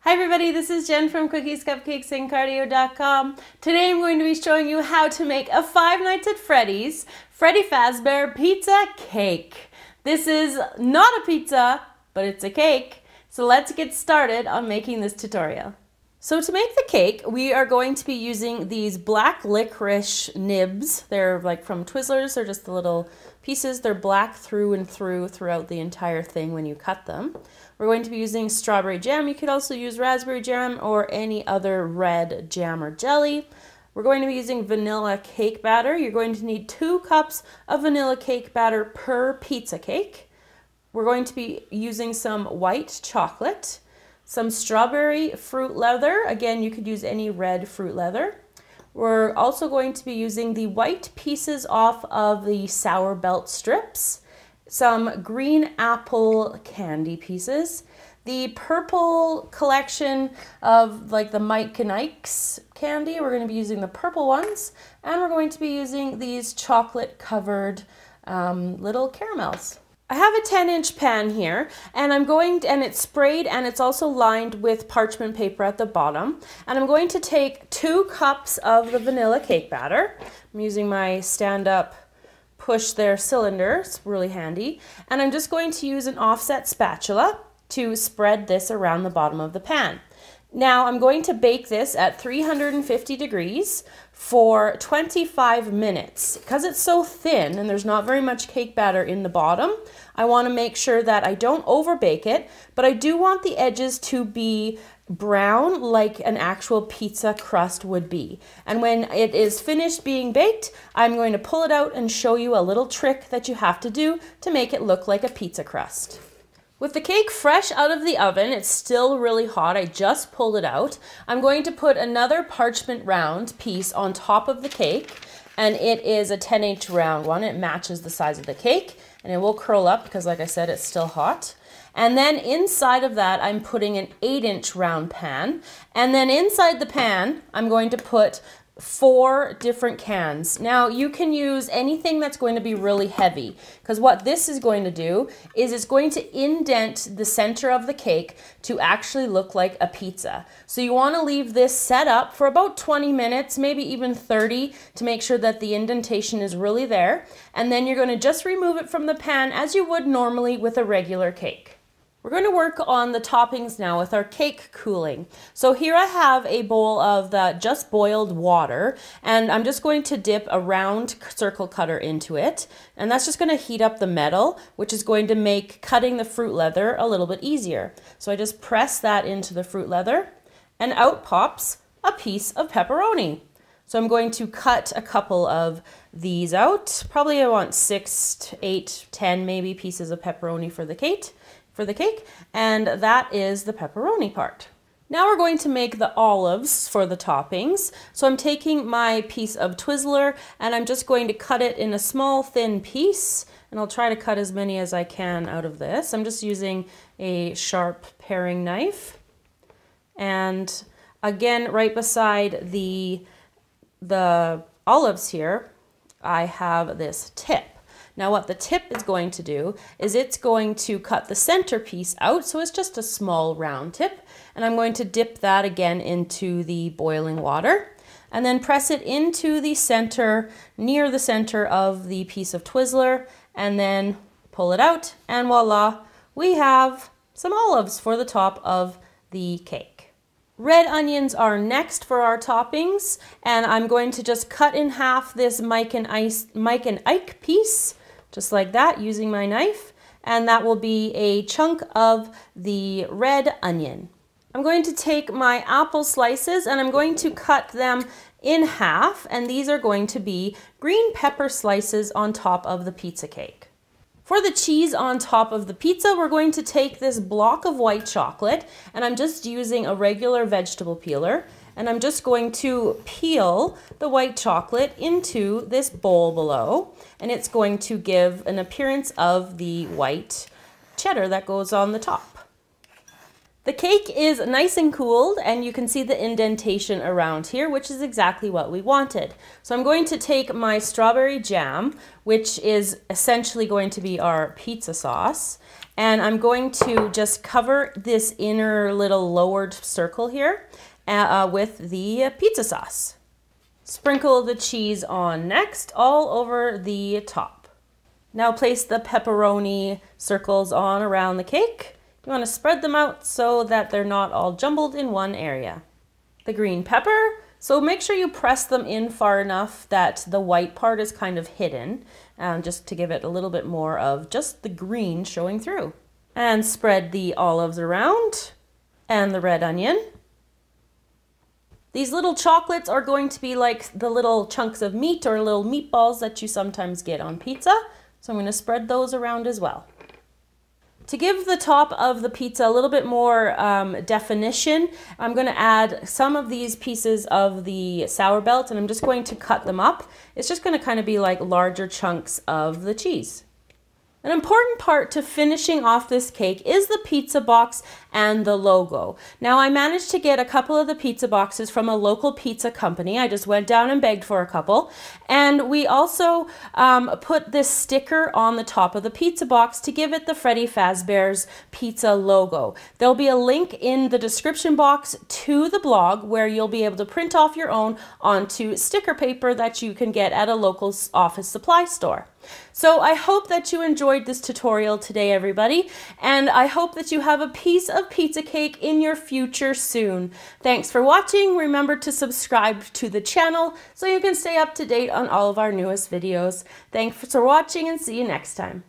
Hi everybody, this is Jen from Cookies, Cupcakes, and Cardio.com. Today I'm going to be showing you how to make a Five Nights at Freddy's Freddy Fazbear pizza cake. This is not a pizza, but it's a cake. So let's get started on making this tutorial. So to make the cake, we are going to be using these black licorice nibs. They're like from Twizzlers, they're just the little pieces. They're black through and throughout the entire thing when you cut them. We're going to be using strawberry jam. You could also use raspberry jam or any other red jam or jelly. We're going to be using vanilla cake batter. You're going to need 2 cups of vanilla cake batter per pizza cake. We're going to be using some white chocolate, some strawberry fruit leather. Again, you could use any red fruit leather. We're also going to be using the white pieces off of the sour belt strips, some green apple candy pieces, the purple collection of like the Mike and Ike's candy. We're going to be using the purple ones, and we're going to be using these chocolate covered little caramels. I have a 10-inch pan here, and it's sprayed and it's also lined with parchment paper at the bottom. And I'm going to take 2 cups of the vanilla cake batter. I'm using my stand-up push there cylinder, it's really handy. And I'm just going to use an offset spatula to spread this around the bottom of the pan. Now I'm going to bake this at 350 degrees for 25 minutes. Because it's so thin and there's not very much cake batter in the bottom, I want to make sure that I don't overbake it, but I do want the edges to be brown like an actual pizza crust would be. And when it is finished being baked, I'm going to pull it out and show you a little trick that you have to do to make it look like a pizza crust. With the cake fresh out of the oven, it's still really hot. I just pulled it out. I'm going to put another parchment round piece on top of the cake, and it is a 10-inch round one. It matches the size of the cake, and it will curl up because, like I said, it's still hot. And then inside of that, I'm putting an 8-inch round pan. And then inside the pan, I'm going to put 4 different cans. Now you can use anything that's going to be really heavy, because what this is going to do is it's going to indent the center of the cake to actually look like a pizza. So you want to leave this set up for about 20 minutes, maybe even 30, to make sure that the indentation is really there. And then you're going to just remove it from the pan as you would normally with a regular cake. We're going to work on the toppings now with our cake cooling. So here I have a bowl of the just boiled water, and I'm just going to dip a round circle cutter into it, and that's just going to heat up the metal, which is going to make cutting the fruit leather a little bit easier. So I just press that into the fruit leather, and out pops a piece of pepperoni. So I'm going to cut a couple of these out. Probably I want 6 to 8, 10 maybe pieces of pepperoni for the cake. And that is the pepperoni part. Now we're going to make the olives for the toppings. So I'm taking my piece of Twizzler and I'm just going to cut it in a small thin piece, and I'll try to cut as many as I can out of this. I'm just using a sharp paring knife, and again right beside the olives here I have this tip. Now what the tip is going to do is it's going to cut the center piece out, so it's just a small round tip, and I'm going to dip that again into the boiling water and then press it into the center, near the center of the piece of Twizzler, and then pull it out, and voila, we have some olives for the top of the cake. Red onions are next for our toppings, and I'm going to just cut in half this Mike and Ike piece, just like that, using my knife, and that will be a chunk of the red onion. I'm going to take my apple slices and I'm going to cut them in half, and these are going to be green pepper slices on top of the pizza cake. For the cheese on top of the pizza, we're going to take this block of white chocolate, and I'm just using a regular vegetable peeler, and I'm just going to peel the white chocolate into this bowl below, and it's going to give an appearance of the white cheddar that goes on the top. The cake is nice and cooled, and you can see the indentation around here, which is exactly what we wanted. So I'm going to take my strawberry jam, which is essentially going to be our pizza sauce, and I'm going to just cover this inner little lowered circle here with the pizza sauce. Sprinkle the cheese on next, all over the top. Now place the pepperoni circles on around the cake. You want to spread them out so that they're not all jumbled in one area. The green pepper, so make sure you press them in far enough that the white part is kind of hidden, just to give it a little bit more of just the green showing through. And spread the olives around, and the red onion. These little chocolates are going to be like the little chunks of meat or little meatballs that you sometimes get on pizza, so I'm going to spread those around as well. To give the top of the pizza a little bit more definition, I'm going to add some of these pieces of the sour belt, and I'm just going to cut them up. It's just going to kind of be like larger chunks of the cheese. An important part to finishing off this cake is the pizza box and the logo. Now, I managed to get a couple of the pizza boxes from a local pizza company. I just went down and begged for a couple. And we also put this sticker on the top of the pizza box to give it the Freddy Fazbear's pizza logo. There'll be a link in the description box to the blog where you'll be able to print off your own onto sticker paper that you can get at a local office supply store. So I hope that you enjoyed this tutorial today, everybody, and I hope that you have a piece of pizza cake in your future soon. Thanks for watching. Remember to subscribe to the channel so you can stay up to date on all of our newest videos. Thanks for watching, and see you next time.